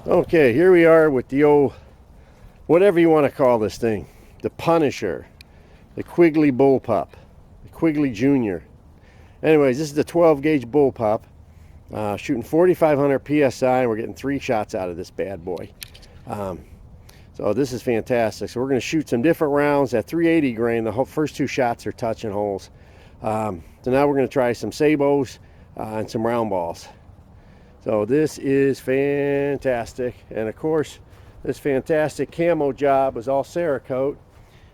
Okay, here we are with the old, whatever you want to call this thing, the Punisher, the Quigley Bull Pup, the Quigley Junior. Anyways, this is the 12 gauge Bull Pup, shooting 4,500 psi, and we're getting 3 shots out of this bad boy. So this is fantastic. So we're going to shoot some different rounds at 380 grain. The first 2 shots are touching holes. So now we're going to try some sabots and some round balls. So this is fantastic. And of course, this fantastic camo job was all Cerakote,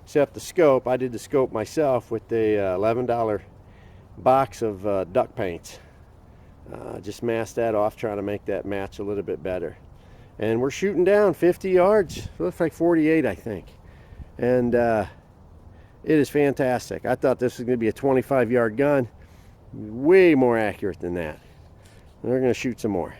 except the scope. I did the scope myself with the $11 box of duck paints. Just masked that off, trying to make that match a little bit better. And we're shooting down 50 yards. Looks like 48, I think. And it is fantastic. I thought this was going to be a 25-yard gun. Way more accurate than that. And we're going to shoot some more.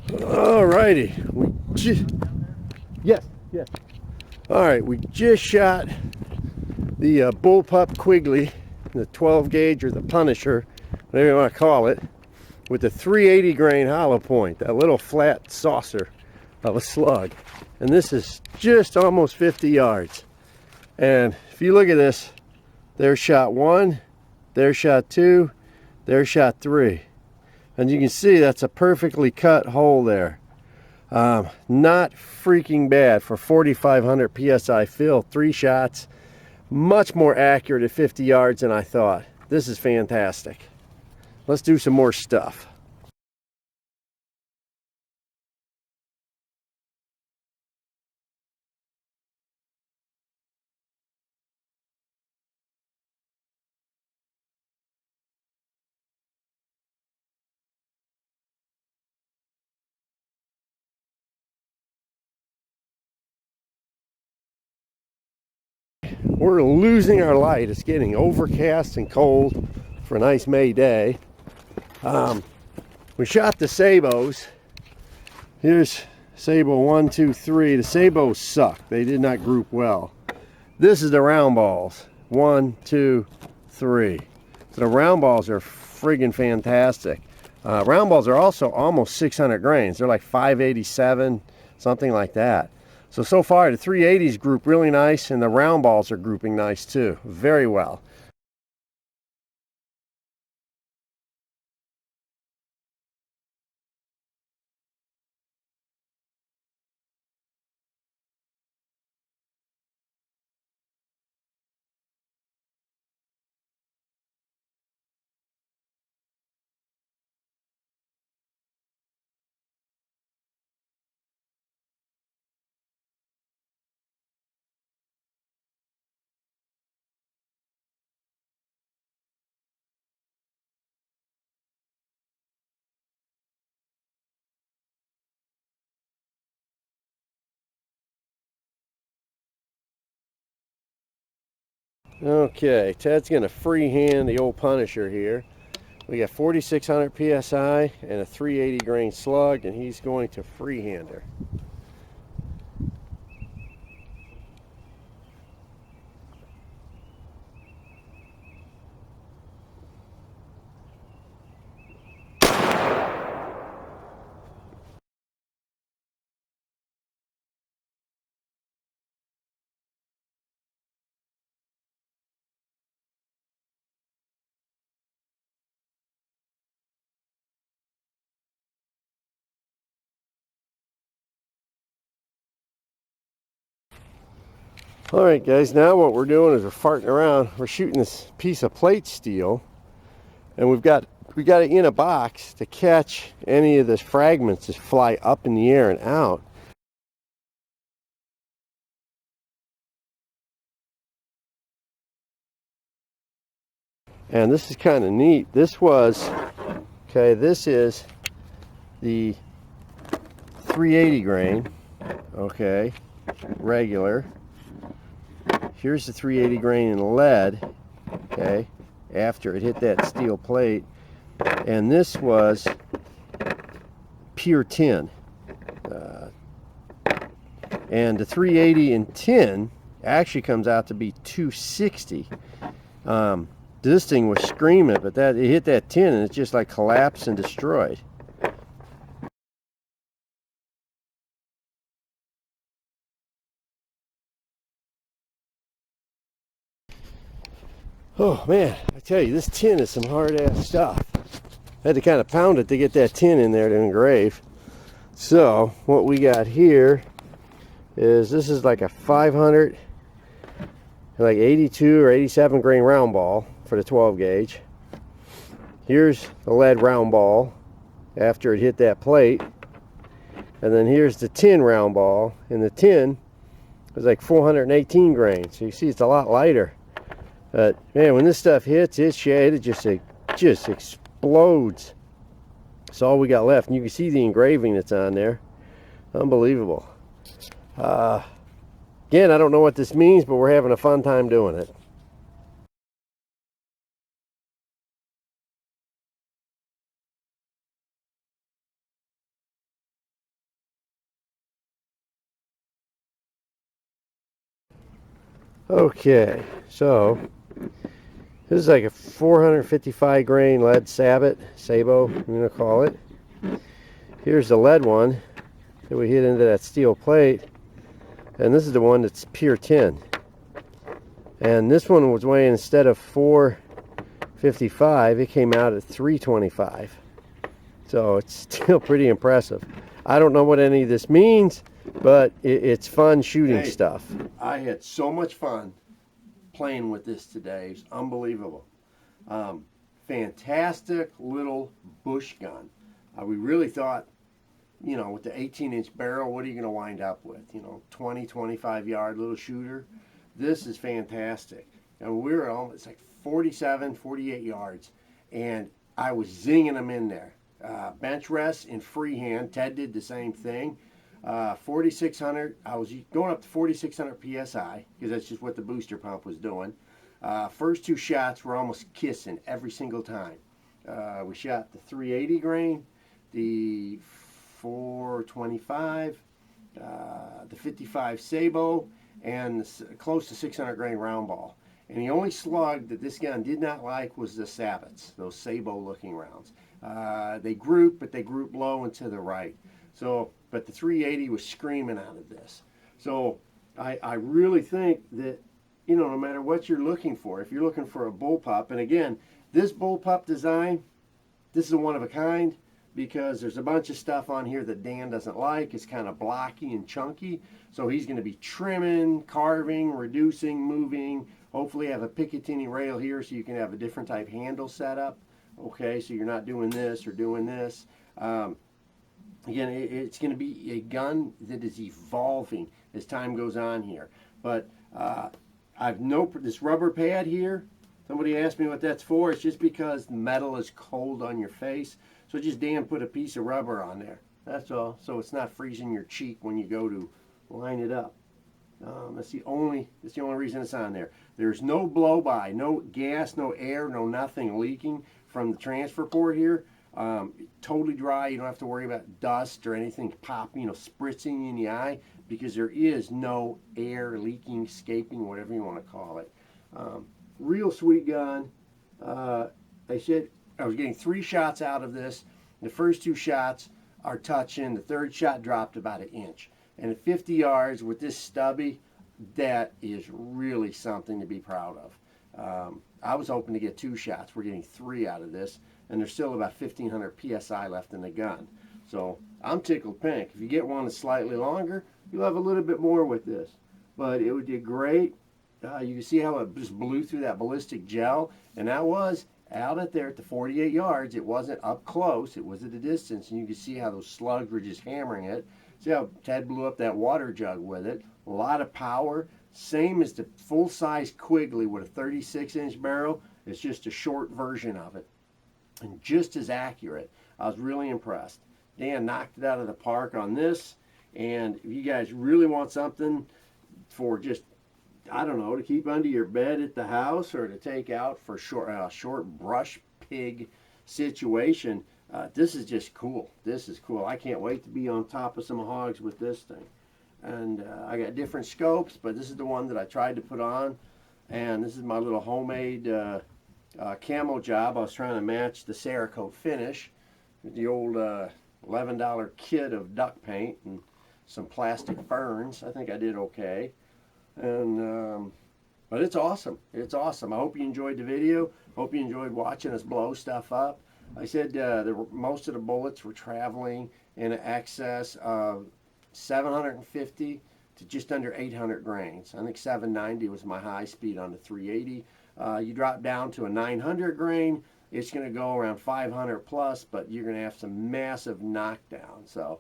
Alrighty, yes. All right, we just shot the Bull Pup Quigley, the 12 gauge or the Punisher, whatever you want to call it, with the 380 grain hollow point, that little flat saucer of a slug. And this is just almost 50 yards. And if you look at this, there's shot 1, there's shot 2, there's shot 3. And you can see that's a perfectly cut hole there. Not freaking bad for 4,500 psi fill. 3 shots. Much more accurate at 50 yards than I thought. This is fantastic. Let's do some more stuff. We're losing our light. It's getting overcast and cold for a nice May day. We shot the sabots. Here's sabo 1, 2, 3. The sabots suck. They did not group well. This is the round balls. 1, 2, 3. So the round balls are friggin' fantastic. Round balls are also almost 600 grains. They're like 587, something like that. So far the 380s group really nice, and the round balls are grouping nice too. Very well. Okay, Ted's going to freehand the old Punisher here. We got 4,600 psi and a 380 grain slug, and he's going to freehand her. Alright guys, now what we're doing is we're farting around. We're shooting this piece of plate steel, and we got it in a box to catch any of the fragments that fly up in the air and out. And this is kind of neat. This is the 380 grain, okay, regular. Here's the 380 grain in lead, okay, after it hit that steel plate. and this was pure tin. And the 380 in tin actually comes out to be 260. This thing was screaming, but it hit that tin and it just like collapsed and destroyed. Oh man, I tell you, this tin is some hard ass stuff. I had to kind of pound it to get that tin in there to engrave. So what we got here is, this is like a 500, like 82 or 87 grain round ball for the 12 gauge. Here's the lead round ball after it hit that plate, and then here's the tin round ball, and the tin was like 418 grains. So you see it's a lot lighter. But man, when this stuff hits, it just explodes. It's all we got left, and you can see the engraving that's on there. Unbelievable. Again, I don't know what this means, but we're having a fun time doing it. Okay, so this is like a 455 grain lead sabot, sabo, I'm gonna call it. Here's the lead one that we hit into that steel plate, and this is the one that's pure tin. And this one was weighing, instead of 455, it came out at 325. So it's still pretty impressive. I don't know what any of this means, but it's fun shooting stuff. I had so much fun playing with this today. It's unbelievable. Fantastic little bush gun. We really thought, you know, with the 18-inch barrel, what are you going to wind up with? You know, 20, 25-yard little shooter. This is fantastic. And we were almost like 47, 48 yards, and I was zinging them in there. Bench rest in freehand. Ted did the same thing. 4,600. I was going up to 4,600 psi because that's just what the booster pump was doing. First two shots were almost kissing every single time. We shot the 380 grain, the 425, the 55 Sabo, and close to 600 grain round ball. And the only slug that this gun did not like was the sabots, those Sabo looking rounds. They group, but they group low and to the right. So, but the 380 was screaming out of this. So I really think that, you know, no matter what you're looking for, if you're looking for a bull pup, and again, this bull pup design, this is a one of a kind, because there's a bunch of stuff on here that Dan doesn't like. It's kind of blocky and chunky. So he's going to be trimming, carving, reducing, moving. Hopefully have a Picatinny rail here so you can have a different type handle setup. Okay, so you're not doing this or doing this. Again, it's going to be a gun that is evolving as time goes on here. But this rubber pad here, somebody asked me what that's for. It's just because the metal is cold on your face. So just Dan put a piece of rubber on there. That's all. So it's not freezing your cheek when you go to line it up. That's the only reason it's on there. There's no blow by, no gas, no air, no nothing leaking from the transfer port here. Totally dry. You don't have to worry about dust or anything popping, spritzing in the eye, because there is no air leaking, escaping, whatever you want to call it. Real sweet gun. They said I was getting 3 shots out of this. The first 2 shots are touching. The third shot dropped about 1 inch. And at 50 yards with this stubby, that is really something to be proud of. I was hoping to get 2 shots. We're getting 3 out of this, and there's still about 1,500 psi left in the gun. So I'm tickled pink. If you get one that's slightly longer, you'll have a little bit more with this. But it would do great. You can see how it just blew through that ballistic gel, and that was out at there at the 48 yards. It wasn't up close, it was at a distance, and you can see how those slugs were just hammering it. See how Ted blew up that water jug with it. A lot of power, same as the full-size Quigley with a 36-inch barrel. It's just a short version of it, and just as accurate. I was really impressed. Dan knocked it out of the park on this, and if you guys really want something for just, I don't know, to keep under your bed at the house or to take out for short brush pig situation, this is just cool. This is cool. I can't wait to be on top of some hogs with this thing. And I got different scopes, but this is the one that I tried to put on. And this is my little homemade camo job. I was trying to match the Cerakote finish with the old $11 kit of duck paint and some plastic ferns. I think I did okay. And but it's awesome. It's awesome. I hope you enjoyed the video. Hope you enjoyed watching us blow stuff up. I said most of the bullets were traveling in excess of 750 to just under 800 grains. I think 790 was my high speed on the 380. You drop down to a 900 grain, it's going to go around 500 plus, but you're going to have some massive knockdown. So,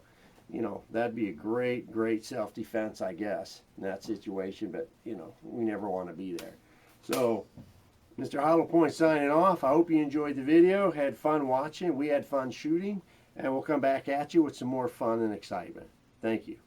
you know, that'd be a great, great self-defense, I guess, in that situation. But, you know, we never want to be there. So, Mr. Hollow Point signing off. I hope you enjoyed the video, had fun watching. We had fun shooting, and we'll come back at you with some more fun and excitement. Thank you.